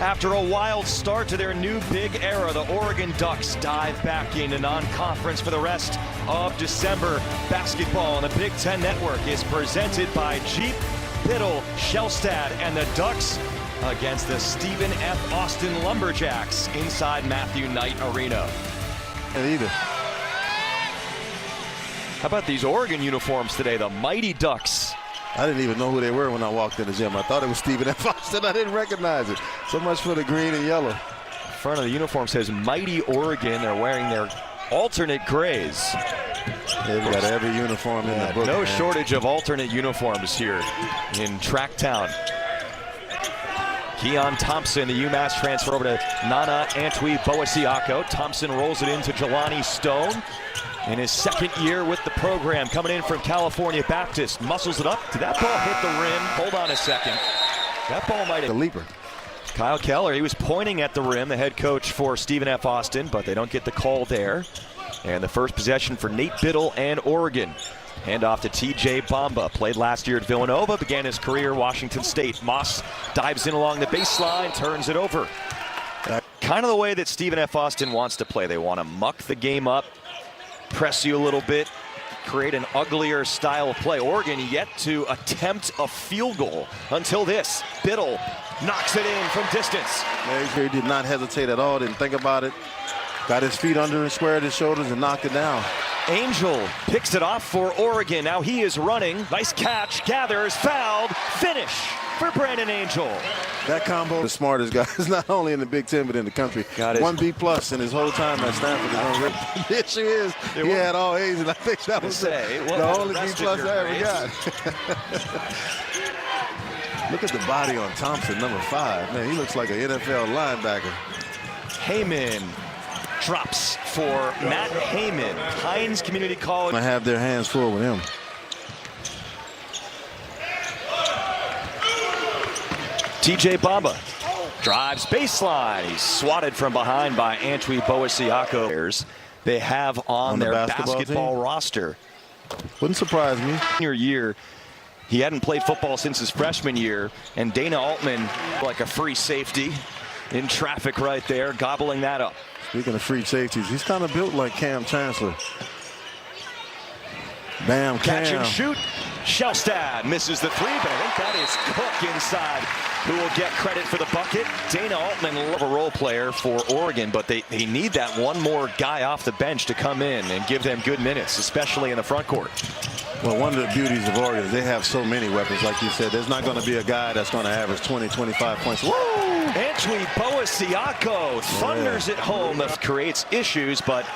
After a wild start to their new big era, the Oregon Ducks dive back into non-conference for the rest of December. Basketball on the Big Ten Network is presented by Jeep, Biddle, Shellstad, and the Ducks against the Stephen F. Austin Lumberjacks inside Matthew Knight Arena. How about these Oregon uniforms today, the Mighty Ducks? I didn't even know who they were when I walked in the gym. I thought it was Stephen F. Austin. I didn't recognize it. So much for the green and yellow. Front of the uniform says Mighty Oregon. They're wearing their alternate grays. They've got every uniform in the book. No shortage of alternate uniforms here in Tracktown. Keon Thompson, the UMass transfer over to Nana Antwi Boasiako. Thompson rolls it into Jelani Stone. In his second year with the program, coming in from California Baptist, muscles it up. Did that ball hit the rim? Hold on a second. That ball might have. The leaper. Kyle Keller, he was pointing at the rim, the head coach for Stephen F. Austin, but they don't get the call there. And the first possession for Nate Biddle and Oregon. Handoff to TJ Bamba, played last year at Villanova, began his career at Washington State. Moss dives in along the baseline, turns it over. Kind of the way that Stephen F. Austin wants to play. They want to muck the game up, press you a little bit, create an uglier style of play. Oregon yet to attempt a field goal until this. Biddle knocks it in from distance. He did not hesitate at all, didn't think about it. Got his feet under and squared his shoulders and knocked it down. Angel picks it off for Oregon. Now he is running. Nice catch, gathers, fouled, finish for Brandon Angel. That combo, the smartest guy, is not only in the Big Ten but in the country. Got it. 1 B+ in his whole time at Stanford. The issue is he had all A's, and I think that was the only B+ I ever got. Look at the body on Thompson, number 5. Man, he looks like an NFL linebacker. Heyman drops for Matt Heyman. Hines Community College. I have their hands full with him. TJ Bamba drives baseline. He's swatted from behind by Antwi Boasiako. They have on their basketball roster. Wouldn't surprise me. Senior year, he hadn't played football since his freshman year, and Dana Altman, like a free safety, in traffic right there, gobbling that up. Speaking of free safeties, he's kind of built like Cam Chancellor. Bam, Cam. Catch and shoot. Shellstad misses the 3, but I think that is Cook inside who will get credit for the bucket. Dana Altman, a role player for Oregon, but they need that one more guy off the bench to come in and give them good minutes, especially in the front court. Well, one of the beauties of Oregon is they have so many weapons. Like you said, there's not going to be a guy that's going to average 20, 25 points. Woo! Antwi Boasiako thunders it home. That creates issues, but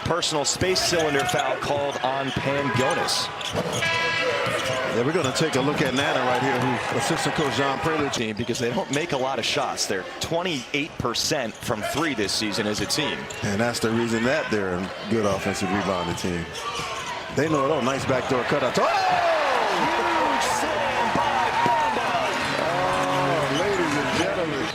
personal space cylinder foul called on Pangonis. Yeah, we're going to take a look at Nana right here, who assistant coach John Prelude team, because they don't make a lot of shots. They're 28% from 3 this season as a team. And that's the reason that they're a good offensive rebounding team. They know it. Oh, nice backdoor cutout. Oh! Huge slam by Bamba. Oh, ladies and gentlemen.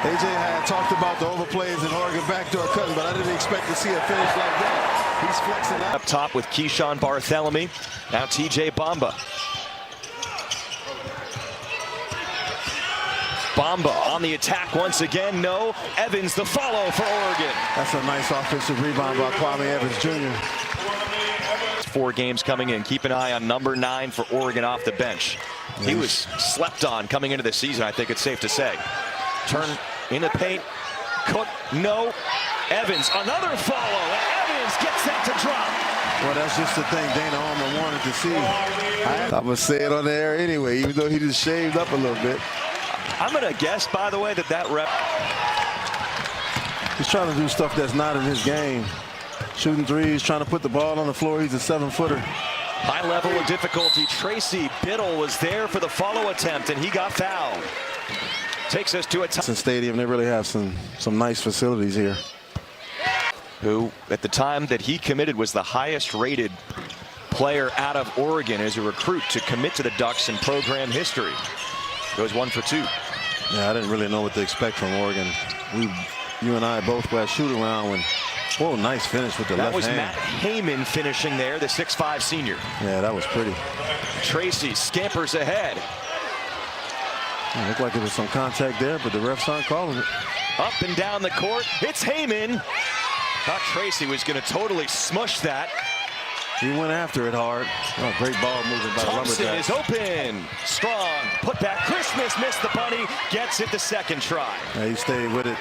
AJ had talked about the overplays in Oregon backdoor cutting, but I didn't expect to see a finish like that. He's flexing out. Up top with Keyshawn Barthelemy. Now TJ Bamba. Bamba on the attack once again. No. Evans the follow for Oregon. That's a nice offensive rebound by Kwame Evans Jr. 4 games coming in. Keep an eye on number 9 for Oregon off the bench. He was slept on coming into the season, I think it's safe to say. Turn in the paint. Cook, no. Evans, another follow. And Evans gets that to drop. Well, that's just the thing Dana Altman wanted to see. I'm going to say it on the air anyway, even though he just shaved up a little bit. I'm going to guess, by the way, that rep. He's trying to do stuff that's not in his game. Shooting threes, trying to put the ball on the floor. He's a 7-footer. High level of difficulty. Tracy Biddle was there for the follow attempt, and he got fouled. Takes us to a Thompson Stadium. They really have some nice facilities here. Who, at the time that he committed, was the highest rated player out of Oregon as a recruit to commit to the Ducks in program history. Goes 1 for 2. Yeah, I didn't really know what to expect from Oregon. You and I both were at shoot around when. Oh, nice finish with the left hand. That was Matt Heyman finishing there, the 6'5" senior. Yeah, that was pretty. Tracy scampers ahead. It looked like there was some contact there, but the refs aren't calling it. Up and down the court. It's Heyman. Thought Tracy was going to totally smush that. He went after it hard. Oh, great ball moving by Thompson Lumberjacks. is open. Strong. Put back. Christmas missed the bunny. Gets it the second try. Yeah, he stayed with it.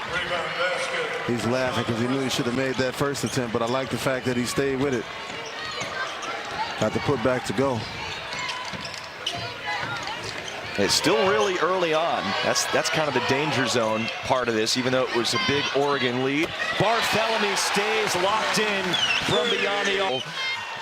He's laughing because he knew he should have made that first attempt, but I like the fact that he stayed with it. Got the put back to go. It's still really early on. That's kind of the danger zone part of this, even though it was a big Oregon lead. Barthélemy stays locked in from beyond the arc.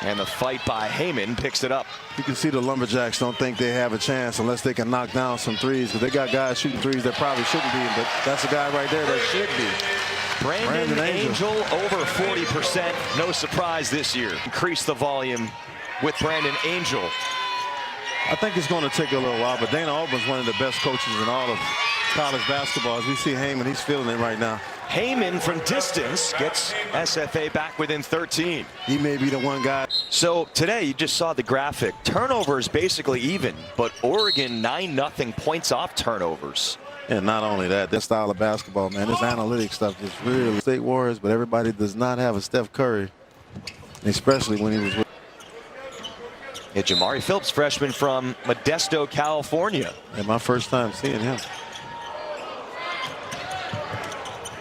And the fight by Heyman picks it up. You can see the Lumberjacks don't think they have a chance unless they can knock down some threes, because they got guys shooting threes that probably shouldn't be, but that's a guy right there that should be. Brandon Angel over 40%. No surprise this year. Increase the volume with Brandon Angel. I think it's going to take a little while, but Dana Altman's one of the best coaches in all of college basketball. As we see Heyman, he's feeling it right now. Heyman from distance gets SFA back within 13. He may be the one guy. So today you just saw the graphic. Turnovers basically even, but Oregon 9-0 points off turnovers. And not only that, this style of basketball, man, this analytic stuff is really State Warriors, but everybody does not have a Steph Curry, especially when he was with. Yeah, Jamari Phillips, freshman from Modesto, California. And my first time seeing him.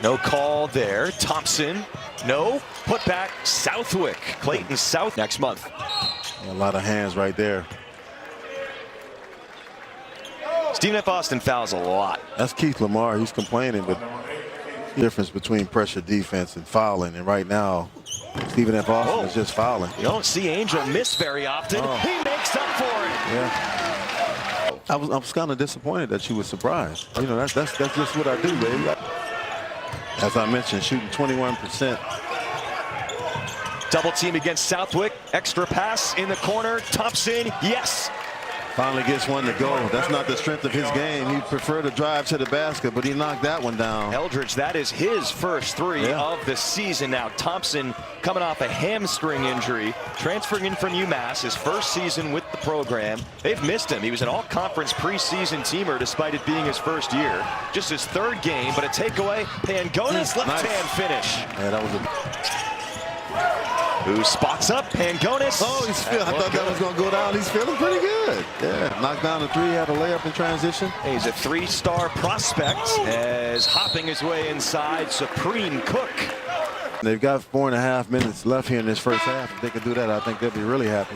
No call there. Thompson, no. Put back Southwick. Clayton South next month. A lot of hands right there. Stephen F. Austin fouls a lot. That's Keith Lamar. He's complaining, but the difference between pressure defense and fouling. And right now, Stephen F. Austin is just fouling. You don't see Angel miss very often. He makes up for it. Yeah. I was kind of disappointed that you were surprised. You know, that's just what I do, baby. As I mentioned, shooting 21%. Double team against Southwick. Extra pass in the corner. Thompson, yes. Finally gets one to go. That's not the strength of his game. He'd prefer to drive to the basket, but he knocked that one down. Eldridge, that is his first three of the season now. Thompson coming off a hamstring injury, transferring in from UMass, his first season with the program. They've missed him. He was an all-conference preseason teamer despite it being his first year. Just his third game, but a takeaway. Pangonis left-hand finish. Yeah, that was a... Who spots up? Pangonis. Oh, he's feeling. I thought that was going to go down. He's feeling pretty good. Yeah, knocked down the three, had a layup in transition. He's a three-star prospect as hopping his way inside Supreme Cook. They've got 4.5 minutes left here in this first half. If they can do that, I think they'll be really happy.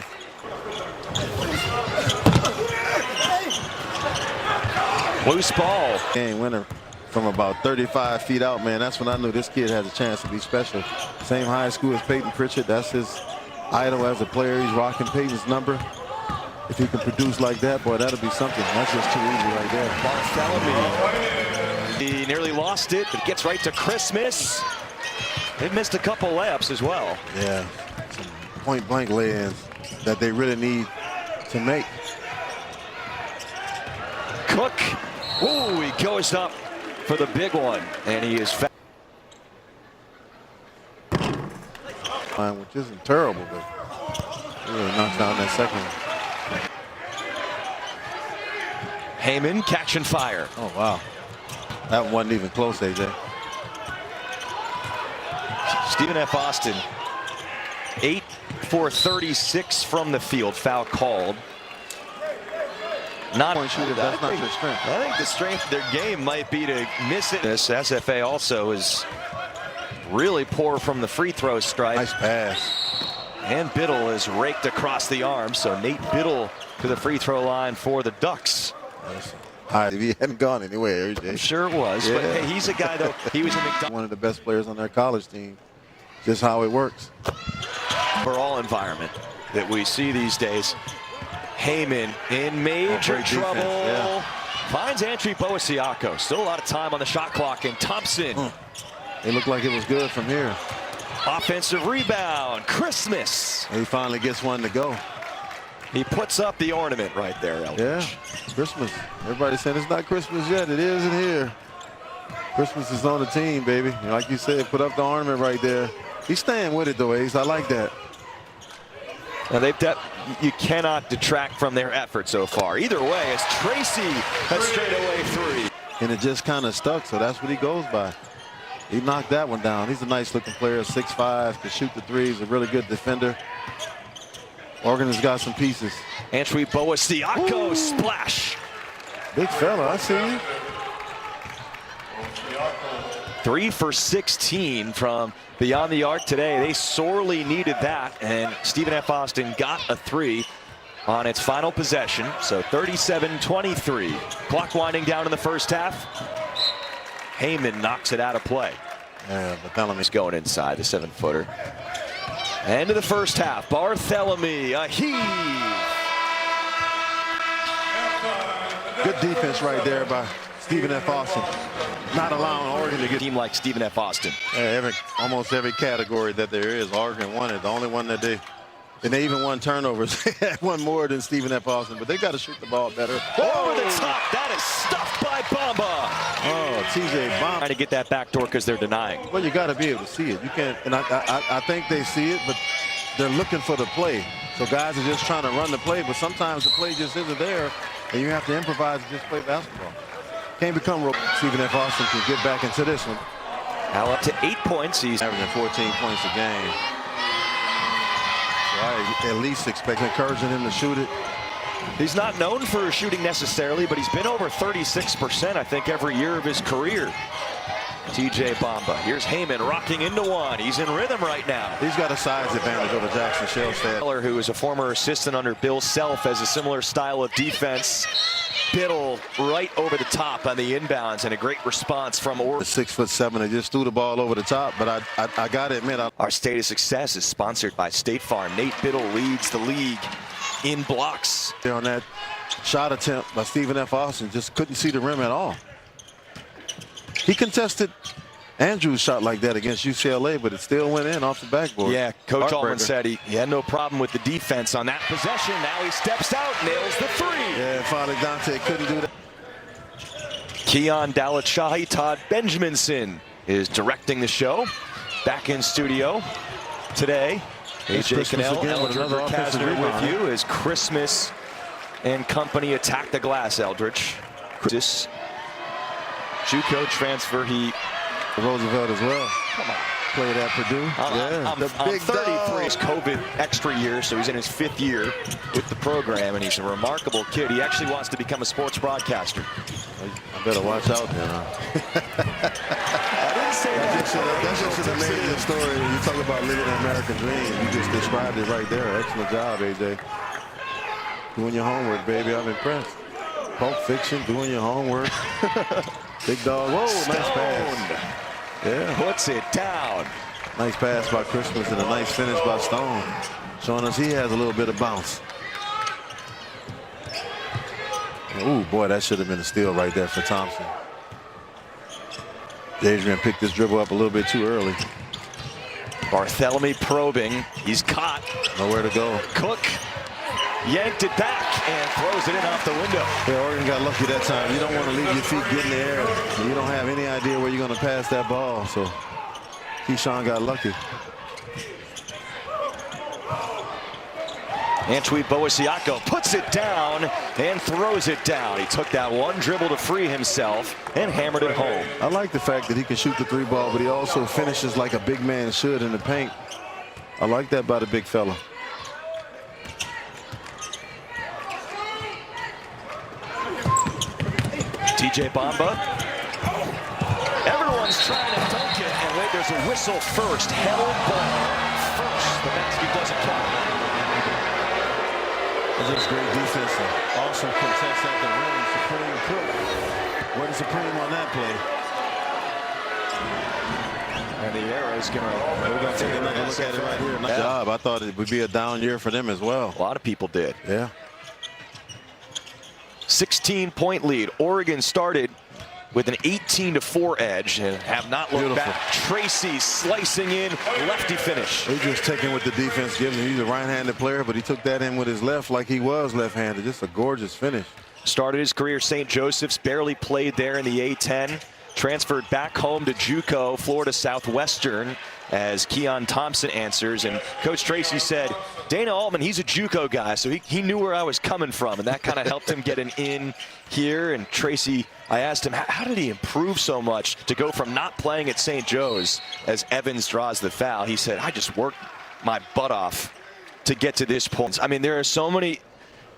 Loose ball. Game winner from about 35 feet out, man. That's when I knew this kid has a chance to be special. Same high school as Peyton Pritchett. That's his idol as a player. He's rocking Peyton's number. If he can produce like that, boy, that'll be something. That's just too easy right there. Barthélemy. He nearly lost it, but gets right to Christmas. They've missed a couple layups as well. Yeah, some point-blank lay-ins that they really need to make. Cook. Ooh, he goes up for the big one, and he is fouled. Which isn't terrible, but he really knocks down that second one. Heyman catching fire. Oh, wow. That one wasn't even close, AJ. Stephen F. Austin, 8 for 36 from the field. Foul called. Not point shooter, that's not their strength. I think the strength of their game might be to miss it. This SFA also is really poor from the free throw stripe. Nice pass. And Biddle is raked across the arm, so Nate Biddle to the free throw line for the Ducks. If he hadn't gone anywhere, I'm sure it was, but hey, he's a guy though. He was one of the best players on their college team. Just how it works. For all environment that we see these days. Heyman in major trouble. Yeah. Finds Antri Boasiako. Still a lot of time on the shot clock, and Thompson. It looked like it was good from here. Offensive rebound. Christmas. He finally gets one to go. He puts up the ornament right there, Eldridge. Yeah, Christmas. Everybody's saying it's not Christmas yet. It isn't here. Christmas is on the team, baby. And like you said, put up the ornament right there. He's staying with it, though, Ace. I like that. Now you cannot detract from their effort so far. Either way, it's Tracy a straightaway three. And it just kind of stuck, so that's what he goes by. He knocked that one down. He's a nice-looking player, 6'5", can shoot the threes, a really good defender. Oregon has got some pieces. Antwi Boasiako splash. Big fella, I see you. 3 for 16 from beyond the arc today. They sorely needed that, and Stephen F. Austin got a three on its final possession. So 37-23. Clock winding down in the first half. Heyman knocks it out of play. Yeah, Barthelemy going inside the 7-footer. End of the first half. Barthelemy, a heave. Good defense right there by Stephen F. Austin. Not allowing Oregon to get a team like Stephen F. Austin. Almost every category that there is, Oregon won it. The only one that they even won turnovers. They had one more than Stephen F. Austin, but they got to shoot the ball better. Over the top. That is stuffed by Bamba. Oh, TJ Bamba. Trying to get that back door because they're denying. Well, you got to be able to see it. You can't, and I think they see it, but they're looking for the play. So guys are just trying to run the play, but sometimes the play just isn't there, and you have to improvise and just play basketball. Can't become real. Stephen F. Austin can get back into this one. Now up to 8 points. He's averaging 14 points a game. So I at least expect encouraging him to shoot it. He's not known for shooting necessarily, but he's been over 36%, I think, every year of his career. TJ Bamba. Here's Heyman rocking into one. He's in rhythm right now. He's got a size advantage over Jackson Shelstad. Who is a former assistant under Bill Self, has a similar style of defense. Biddle right over the top on the inbounds, and a great response from Oregon. 6'7", they just threw the ball over the top, but I got to admit. Our State of Success is sponsored by State Farm. Nate Biddle leads the league in blocks. On that shot attempt by Stephen F. Austin, just couldn't see the rim at all. He contested Andrews' shot like that against UCLA, but it still went in off the backboard. Yeah, Coach Allman said he had no problem with the defense on that possession. Now he steps out, nails the three. Yeah, Father Dante couldn't do that. Keon Dalit-Shahi, Todd Benjaminson is directing the show. Back in studio today. AJ Cannell, Eldridge Kasner with you as Christmas and company attack the glass, Eldridge. This JUCO transfer, he Roosevelt as well. Come on. Played at Purdue. I'm 33. It's COVID extra year, so he's in his 5th year with the program, and he's a remarkable kid. He actually wants to become a sports broadcaster. I better watch out then. I didn't say that. That's just an amazing story. You talk about living an American dream. You just described it right there. Excellent job, AJ. Doing your homework, baby. I'm impressed. Pulp Fiction, doing your homework. Big dog. Whoa, nice pass. Yeah. Puts it down. Nice pass by Christmas and a nice finish by Stone. Showing us he has a little bit of bounce. Ooh, boy, that should have been a steal right there for Thompson. Adrian picked this dribble up a little bit too early. Barthelemy probing. He's caught. Nowhere to go. Cook yanked it back and throws it in off the window. Yeah, Oregon got lucky that time. You don't want to leave your feet get in the air. You don't have any idea where you're going to pass that ball. So Keyshawn got lucky. Antwi Boasiako puts it down and throws it down. He took that one dribble to free himself and hammered it home. I like the fact that he can shoot the 3 ball, but he also finishes like a big man should in the paint. I like that by the big fella. TJ Bamba. Everyone's trying to dunk it, and wait, there's a whistle first. Held ball first. The basket doesn't count. This is great defense. Awesome contest at the rim. Supreme Cook. Where the Supreme on that play? And the arrow's going to take another look at it right here. Nice job. I thought it would be a down year for them as well. A lot of people did. Yeah. 16-point lead. Oregon started with an 18-4 edge and have not looked back. Tracy slicing in, lefty finish. He's just taking what the defense gives him. He's a right-handed player, but he took that in with his left like he was left-handed. Just a gorgeous finish. Started his career St. Joseph's, barely played there in the A-10. Transferred back home to JUCO, Florida Southwestern, as Keon Thompson answers. And Coach Tracy said, Dana Altman, he's a JUCO guy, so he knew where I was coming from, and that kind of helped him get an in here. And Tracy, I asked him, how did he improve so much to go from not playing at St. Joe's as Evans draws the foul? He said, I just worked my butt off to get to this point. I mean, there are so many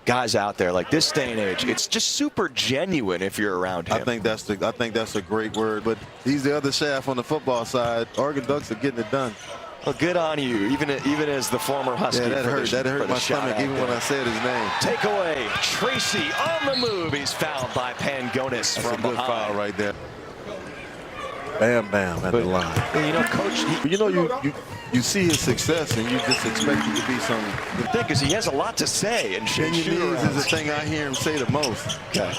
guys out there like this day and age. It's just super genuine if you're around him. I think that's a great word, but he's the other shaft on the football side. Oregon Ducks are getting it done. Well, good on you, even as the former Husky. Yeah, that hurt my stomach even when I said his name. Takeaway, Tracy on the move. He's fouled by Pangonis from a good behind. Foul right there. Bam, bam at the line. You know, Coach, you see his success and you just expect it to be some. The thing is, he has a lot to say and shoot around. Is the thing I hear him say the most. Okay.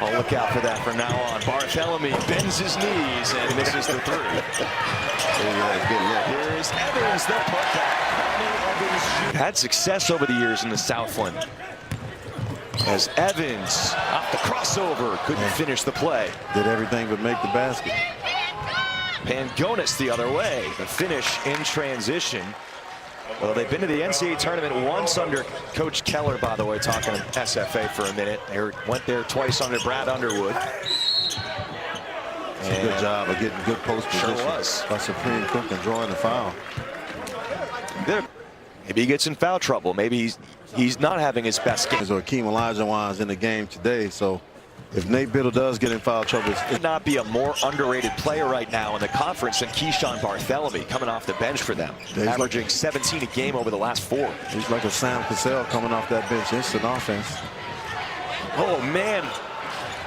I'll look out for that from now on. Barthélemy bends his knees and misses the three. Here's Evans, the putback. Had success over the years in the Southland. As Evans off the crossover, couldn't finish the play. Did everything but make the basket. Pangonis the other way. The finish in transition. Well, they've been to the NCAA tournament once under Coach Keller, by the way, talking to SFA for a minute. They went there twice under Brad Underwood. It's a good job of getting good post position. Sure was. By Supreme Cook and drawing the foul. Maybe he gets in foul trouble. Maybe he's not having his best game. Or Akeem Olajuwon's in the game today, so if Nate Biddle does get in foul trouble, it could not be a more underrated player right now in the conference than Keyshawn Barthélemy coming off the bench for them, averaging 17 a game over the last 4. He's like a Sam Cassell coming off that bench. Instant offense. Oh man,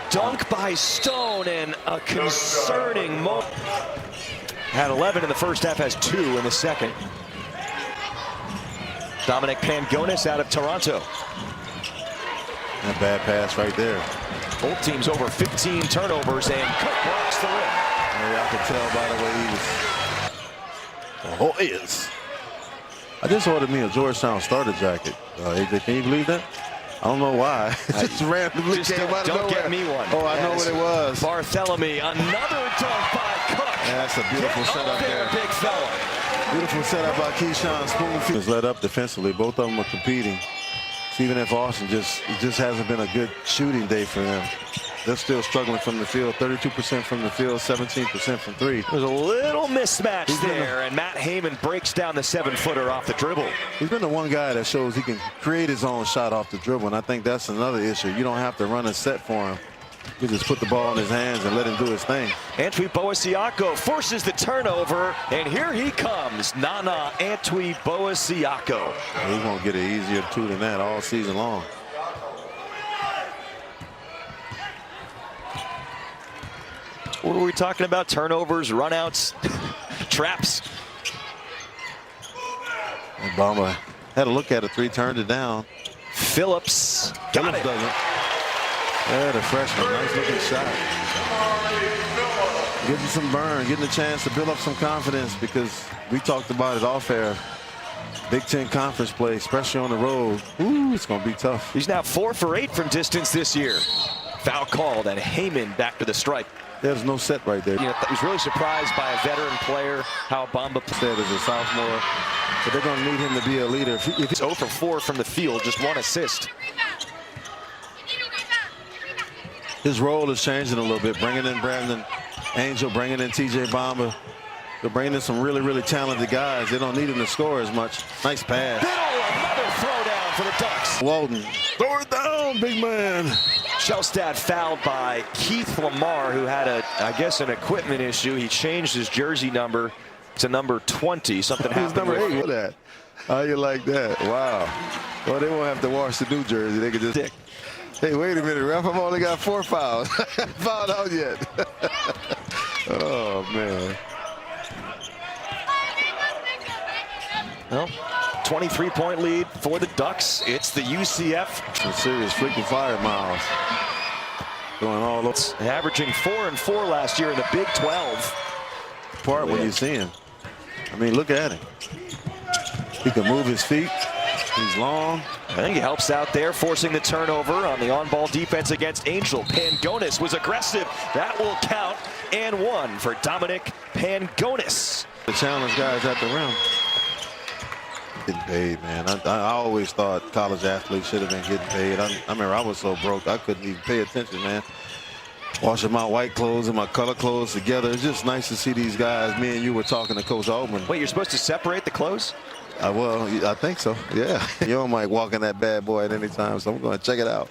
dunk by Stone and a concerning moment. Had 11 in the first half, has 2 in the second. Dominic Pangonis out of Toronto. A bad pass right there. Both teams over 15 turnovers, and Cook blocks the rim. Yeah, I can tell by the way he was. Oh, is. I just ordered me a Georgetown starter jacket. AJ, can you believe that? I don't know why. Just randomly came out of nowhere. Don't get me one. Oh, I know what it was. Barthélemy, another dunk by Cook. Yeah, that's a beautiful setup there. Big fella. Beautiful setup by Keyshawn Spoonfield. Is led up defensively. Both of them are competing. Stephen F. Austin just hasn't been a good shooting day for them. They're still struggling from the field. 32% from the field, 17% from 3. There's a little mismatch there, and Matt Heyman breaks down the 7-footer off the dribble. He's been the one guy that shows he can create his own shot off the dribble, and I think that's another issue. You don't have to run a set for him. You just put the ball in his hands and let him do his thing. Antwi Boasiako forces the turnover, and here he comes. Nana Antwi Boasiako. He won't get an easier 2 than that all season long. What are we talking about? Turnovers, runouts, traps. And Bamba had a look at it, 3, turned it down. Phillips got it. Yeah, the freshman, nice looking shot. Getting some burn, getting a chance to build up some confidence, because we talked about it off air. Big Ten conference play, especially on the road. Ooh, it's going to be tough. He's now 4 for 8 from distance this year. Foul called, and Heyman back to the stripe. There's no set right there. You know, he was really surprised by a veteran player how Bamba said as a sophomore, but they're going to need him to be a leader. If he's 0 for 4 from the field, just 1 assist. His role is changing a little bit, bringing in Brandon Angel, bringing in TJ Bamba. They're bringing in some really, really talented guys. They don't need him to score as much. Nice pass. Another throwdown for the Ducks. Walton, throw it down, big man. Shellstad fouled by Keith Lamar, who had I guess an equipment issue. He changed his jersey number to number 20. Something happened. Number 8 with that. How you like that? Wow. Well, they won't have to wash the new jersey. They could just. Hey, wait a minute, ref. I've only got 4 fouls. I haven't fouled out yet. Oh, man. Well, 23-point lead for the Ducks. It's the UCF. Some serious freaking fire miles. Going all over. Averaging 4 and 4 last year in the Big 12. Part when you see him. I mean, look at him. He can move his feet. He's long. I think he helps out there, forcing the turnover on the on-ball defense against Angel. Pangonis was aggressive. That will count, and one for Dominic Pangonis. The challenge guys at the rim. Getting paid, man. I always thought college athletes should have been getting paid. I remember I was so broke I couldn't even pay attention, man. Washing my white clothes and my color clothes together. It's just nice to see these guys. Me and you were talking to Coach Altman. Wait, you're supposed to separate the clothes? Well, I think so, yeah. You don't mind walking that bad boy at any time, so I'm going to check it out.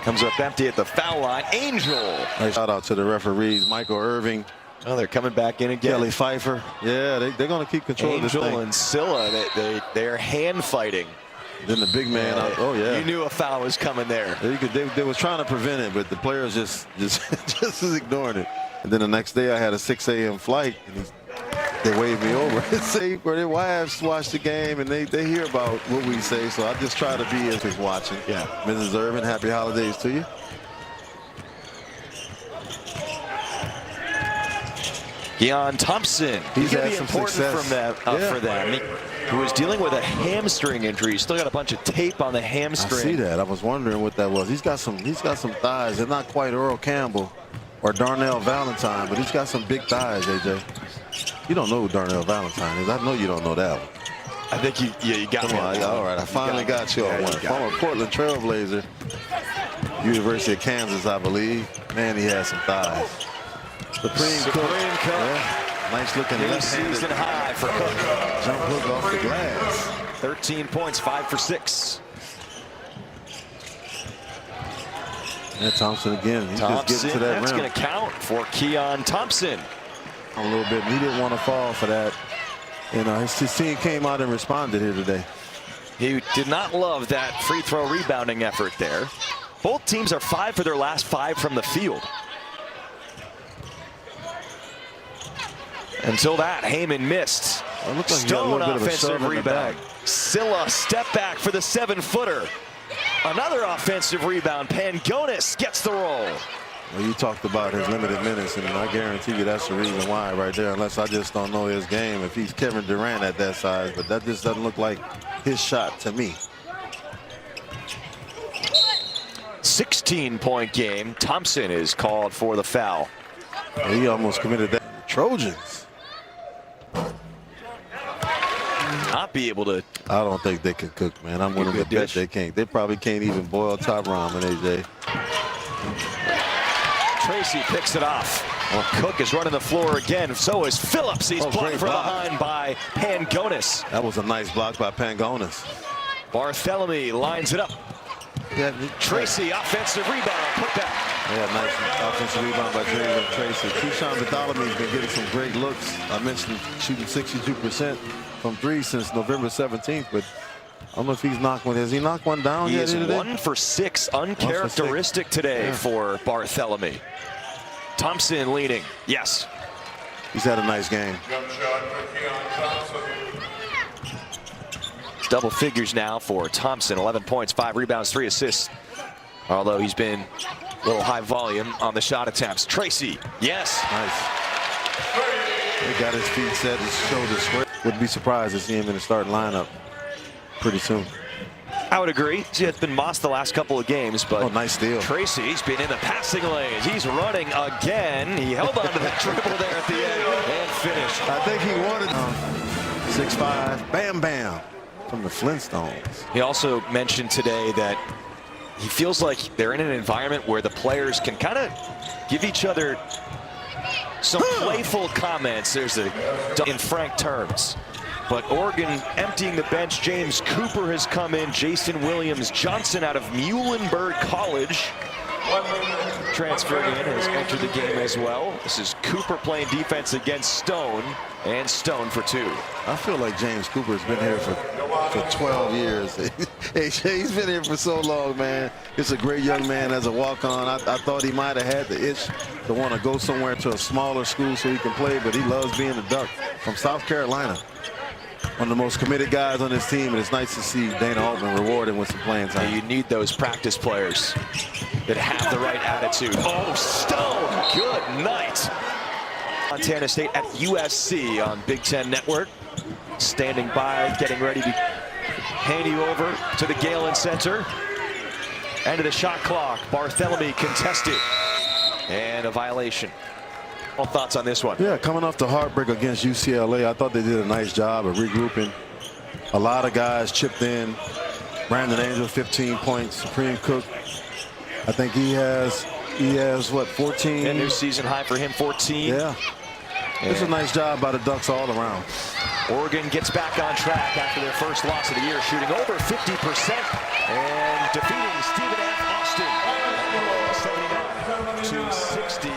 Comes up empty at the foul line. Angel. Nice shout out to the referees, Michael Irving. Oh, they're coming back in again. Kelly Pfeiffer. Yeah, they're going to keep control of this thing. Angel and Scylla, they're hand fighting. Then the big man, oh yeah. You knew a foul was coming there. They was trying to prevent it, but the players just is ignoring it. And then the next day I had a 6 a.m. flight, and they waved me over and say, where their wives watch the game, and they hear about what we say, so I just try to be as he's watching. Yeah. Mrs. Irvin, happy holidays to you. Keon Thompson. He's going to had be some important success. for them. He was dealing with a hamstring injury. He's still got a bunch of tape on the hamstring. I see that. I was wondering what that was. He's got some thighs. They're not quite Earl Campbell or Darnell Valentine, but he's got some big thighs, AJ. You don't know who Darnell Valentine is. I know you don't know that one. I think you got me. All right, I finally got you on one. Former Portland Trailblazer, University of Kansas, I believe. Man, he has some thighs. Supreme Cook. Yeah. Nice looking left-handed season high for Cook. Jump hook off the glass. 13 points, 5 for 6. And Thompson again. He's Thompson, just getting to that that's rim. going to count for Keon Thompson. A little bit. And he didn't want to fall for that. And his team came out and responded here today. He did not love that free throw rebounding effort there. Both teams are 5 for their last 5 from the field. Until that, Heyman missed. Like Stone offensive rebound. Scylla step back for the 7-footer. Another offensive rebound. Pangonis gets the roll. Well, you talked about his limited minutes, and I guarantee you that's the reason why right there, unless I just don't know his game. If he's Kevin Durant at that size, but that just doesn't look like his shot to me. 16-point game. Thompson is called for the foul. Well, he almost committed that. Trojans. Not be able to. I don't think they can cook, man. I'm willing to bet they can't. They probably can't even boil top ramen, AJ. Tracy picks it off. Well, Cook is running the floor again. So is Phillips. He's blocked from behind by Pangonis. That was a nice block by Pangonis. Barthélemy lines it up. Yeah, Tracy, offensive rebound, put back. Yeah, nice offensive rebound by Tracy. Keyshawn Barthelemy has been getting some great looks. I mentioned shooting 62% from 3 since November 17th, but I don't know if he's knocked one. Has he knocked one down yet? He is 1 for 6, uncharacteristic today for Barthélemy. Thompson leading. Yes. He's had a nice game. Double figures now for Thompson. 11 points, 5 rebounds, 3 assists. Although he's been a little high volume on the shot attempts. Tracy, yes. Nice. He got his feet set, his shoulders square. Wouldn't be surprised to see him in the starting lineup pretty soon. I would agree. It's been Moss the last couple of games, but nice steal. Tracy's been in the passing lanes. He's running again. He held on to that dribble there at the end and finished. I think he wanted 6'5", bam, bam, from the Flintstones. He also mentioned today that he feels like they're in an environment where the players can kind of give each other some playful comments. There's in frank terms. But Oregon emptying the bench. James Cooper has come in. Jason Williams Johnson out of Muhlenberg College, transferring in, has entered the game as well. This is Cooper playing defense against Stone, and Stone for 2. I feel like James Cooper's been here for 12 years. He's been here for so long, man. He's a great young man as a walk-on. I thought he might have had the itch to want to go somewhere to a smaller school so he can play, but he loves being a Duck from South Carolina. One of the most committed guys on this team, and it's nice to see Dana Altman reward him with some playing time. You need those practice players that have the right attitude. Oh, Stone, good night. Montana State at USC on Big Ten Network. Standing by, getting ready to hand you over to the Galen Center. End of the shot clock. Barthélemy contested. And a violation. All thoughts on this one? Yeah, coming off the heartbreak against UCLA, I thought they did a nice job of regrouping. A lot of guys chipped in. Brandon Angel, 15 points. Supreme Cook, I think he has what, 14? A new season high for him, 14. Yeah. It's a nice job by the Ducks all around. Oregon gets back on track after their first loss of the year, shooting over 50% and defeating Stephen F. Austin 79-61.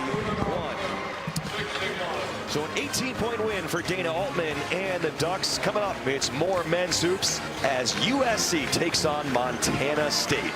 So an 18-point win for Dana Altman and the Ducks. Coming up, it's more men's hoops as USC takes on Montana State.